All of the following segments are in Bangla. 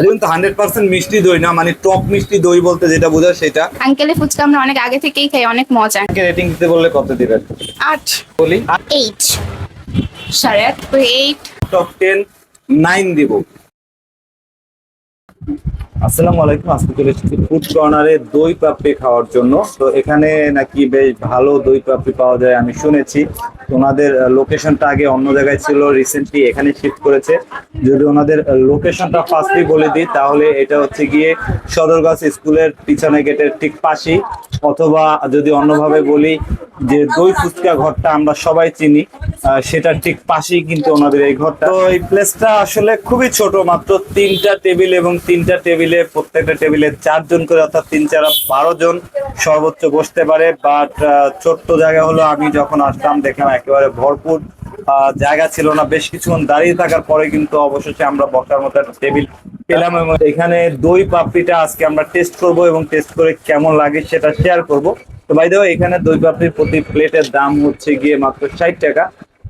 কিন্তু 100% মিষ্টি দই না, মানে টক মিষ্টি দই বলতে যেটা বোঝায় সেটা। আঙ্কেলের ফুচকা আমরা অনেক আগে থেকেই খাই, অনেক মজা। রেটিং দিতে বললে কত দিবেন? 8। বলি 8। 8.5 8। টপ 10 9 দিব। আসসালামু আলাইকুম, আজকে চলে এসেছি ফুড কর্নারে দই পাপড়ি খাওয়ার জন্য। তো এখানে নাকি বেশ ভালো দই পাপড়ি পাওয়া যায় আমি শুনেছি। ওনাদের লোকেশনটা আগে অন্য জায়গায় ছিল, রিসেন্টলি এখানে শিফট করেছে। যদি ওনাদের লোকেশনটা ফার্স্টলি বলে দিই তাহলে এটা হচ্ছে গিয়ে সদরগাছ স্কুলের পিছনে গেটের ঠিক পাশেই, অথবা যদি অন্যভাবে বলি যে দই ফুচকা ঘরটা আমরা সবাই চিনি, সেটার ঠিক পাশেই কিন্তু ওনাদের এই ঘরটা। তো এই প্লেসটা আসলে খুবই ছোট, মাত্র 3টা টেবিল এবং 3টা টেবিলে প্রত্যেকটা টেবিলে 4 জন করে, অর্থাৎ 3 4 12 জন সর্বোচ্চ বসতে পারে। বাট ছোট্ট জায়গা হলো, আমি যখন আসলাম দেখলাম একেবারে ভরপুর জায়গা ছিল না। বেশ কিছুক্ষণ দাঁড়িয়ে থাকার পরে কিন্তু অবশেষে আমরা বসার মতো একটা টেবিল পেলাম এবং এখানে দই পাপড়িটা আজকে আমরা টেস্ট করব এবং টেস্ট করে কেমন লাগে সেটা শেয়ার করব। তো বাই দ্য ওয়ে, এখানে দই পাপড়ির প্রতি প্লেটের দাম হচ্ছে গিয়ে মাত্র 60 টাকা।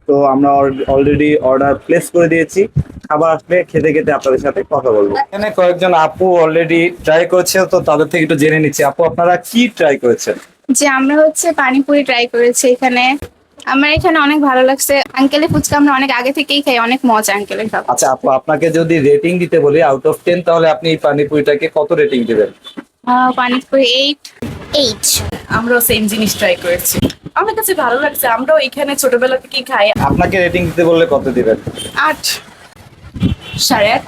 তো আমরা অলরেডি অর্ডার প্লেস করে দিয়েছি, খাবার আসলে খেতে খেতে আপনাদের সাথে কথা বলবো। এখানে কয়েকজন আপু অলরেডি ট্রাই করেছে, তো তাদের থেকে একটু জেনে নিচ্ছি। আপু, আপনারা কি ট্রাই করেছেন? যে আমরা পানিপুরি ট্রাই করেছি এখানে। আমার এখানে অনেক ভালো লাগছে। আঙ্কেলের ফুচকা আমরা অনেক আগে থেকেই খাই, অনেক মজা আঙ্কেলের খাবার। আচ্ছা আপু, আপনাকে যদি রেটিং দিতে বলি আউট অফ 10, তাহলে আপনি এই পানিপুরিটাকে কত রেটিং দিবেন? পানিপুরি 8। 8। আমরাও সেম জিনিস ট্রাই করেছি, আমার কাছে ভালো লাগছে। আমরাও এখানে ছোটবেলা থেকেই খাই। আপনাকে রেটিং দিতে বললে কত দিবেন? 8। 8.5।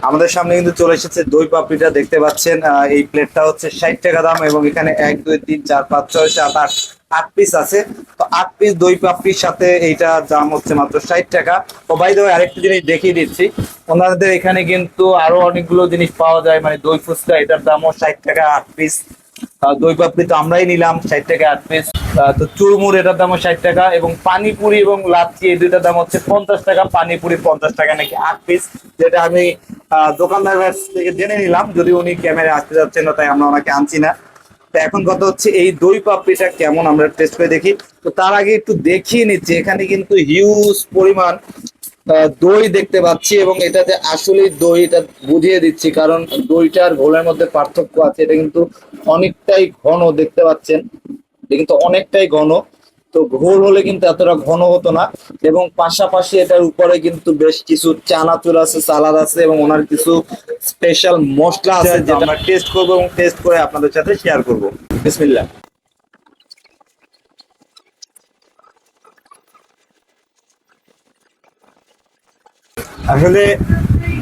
আমাদের সামনে কিন্তু চলে এসেছে দই পাপড়িটা, দেখতে পাচ্ছেন। এই প্লেটটা হচ্ছে 60 টাকা দাম এবং এখানে 1 2 3 4 5 6 7 8 8 পিস আছে। তো 8 পিস দই পাপড়ির সাথে এইটার দাম হচ্ছে মাত্র 60 টাকা। তো বাই দ্য ওয়ে, আরেকটা জিনিস দেখিয়ে দিচ্ছি, ওনাদের এখানে কিন্তু আরো অনেকগুলো জিনিস পাওয়া যায়, মানে দই ফুচকা এটার দামও 60 টাকা 8 পিস। দই পাপড়ি তো আমরাই নিলাম 60 টাকা 8 পিস। তো চুরমুর এটার দামও 60 টাকা এবং পানিপুরি এবং লাচ্ছি এই দুইটার দাম হচ্ছে 50 টাকা। পানিপুরি 50 টাকা নাকি 8 পিস, যেটা আমি দোকানদার থেকে জেনে নিলাম, যদি উনি ক্যামেরা আসতে যাচ্ছেন না তাই আমরা ওনাকে আনছি না। তো এখন কথা হচ্ছে এই দই পাপড়িটা কেমন আমরা টেস্ট করে দেখি। তো তার আগে একটু দেখিয়ে নিচ্ছি, এখানে কিন্তু হিউজ পরিমাণ দই দেখতে পাচ্ছি এবং এটাতে আসলে দই, এটা বুঝিয়ে দিচ্ছি কারণ দইটার ঘোলের মধ্যে পার্থক্য আছে। এটা কিন্তু অনেকটাই ঘন দেখতে পাচ্ছেন, এটা কিন্তু অনেকটাই ঘন। তো ঘোল হলে কিন্তু এতটা ঘন হতো না। এবং পাশাপাশি এটার উপরে কিন্তু বেশ কিছু চানাচুর আছে, সালাদ আছে এবং ওনার কিছু স্পেশাল মশলা আছে যেটা আমরা টেস্ট করবো এবং টেস্ট করে আপনাদের সাথে শেয়ার করবো। বিসমিল্লাহ। আসলে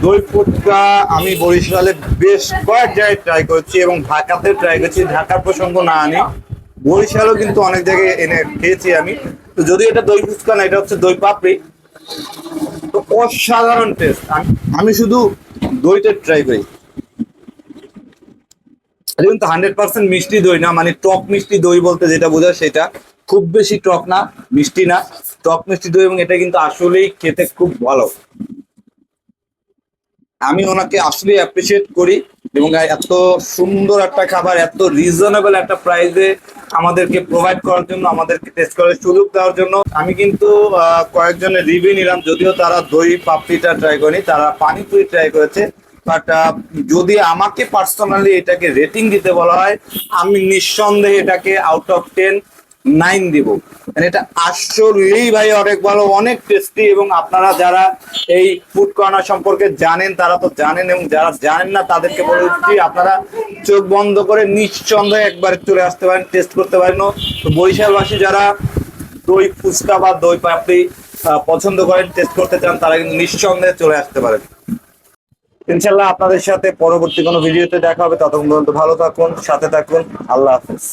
দই ফুচকা আমি বরিশালে বেশ কয়েক জায়গায় ট্রাই করেছি এবং ঢাকাতে ট্রাই করেছি। ঢাকার প্রসঙ্গ না আনি, বরিশালেও কিন্তু অনেক জায়গায় এনে খেয়েছি আমি। তো যদি এটা দই ফুচকা না, এটা হচ্ছে দই পাপড়ি। তো অসাধারণ টেস্ট। আমি শুধু দইটা ট্রাই করি। এটা কিন্তু 100% মিষ্টি দই না, মানে টক মিষ্টি দই বলতে যেটা বোঝায় সেটা। খুব বেশি টক না, মিষ্টি না, টক মিষ্টি দই এবং এটা কিন্তু আসলেই খেতে খুব ভালো। আমি ওনাকে আসলে অ্যাপ্রিসিয়েট করি এবং এত সুন্দর একটা খাবার এত রিজনেবল একটা প্রাইসে আমাদেরকে প্রোভাইড করার জন্য, আমাদেরকে টেস্ট করার সুযোগ দেওয়ার জন্য। আমি কিন্তু কয়েকজনের রিভিউ নিলাম, যদিও তারা দই পাপড়িটা ট্রাই করেনি, তারা পানিপুরি ট্রাই করেছে। বাট যদি আমাকে পার্সোনালি এটাকে রেটিং দিতে বলা হয়, আমি নিঃসন্দেহে এটাকে আউট অফ 10 9 দিব। মানে এটা আসলেই ভাই অনেক ভালো, অনেক টেস্টি। এবং আপনারা যারা এই ফুড কর্নার সম্পর্কে জানেন তারা তো জানেন, এবং যারা জানেন না তাদেরকে বলে দিচ্ছি, আপনারা চোখ বন্ধ করে নিঃসন্দেহে একবার চলে আসতে পারেন, টেস্ট করতে পারেন। তো বরিশালবাসী যারা দই ফুচকা বা দই পাপড়ি পছন্দ করেন, টেস্ট করতে চান, তারা কিন্তু নিঃসন্দেহে চলে আসতে পারেন। ইনশাল্লাহ আপনাদের সাথে পরবর্তী কোনো ভিডিওতে দেখা হবে। ততক্ষণ পর্যন্ত ভালো থাকুন, সাথে থাকুন। আল্লাহ হাফেজ।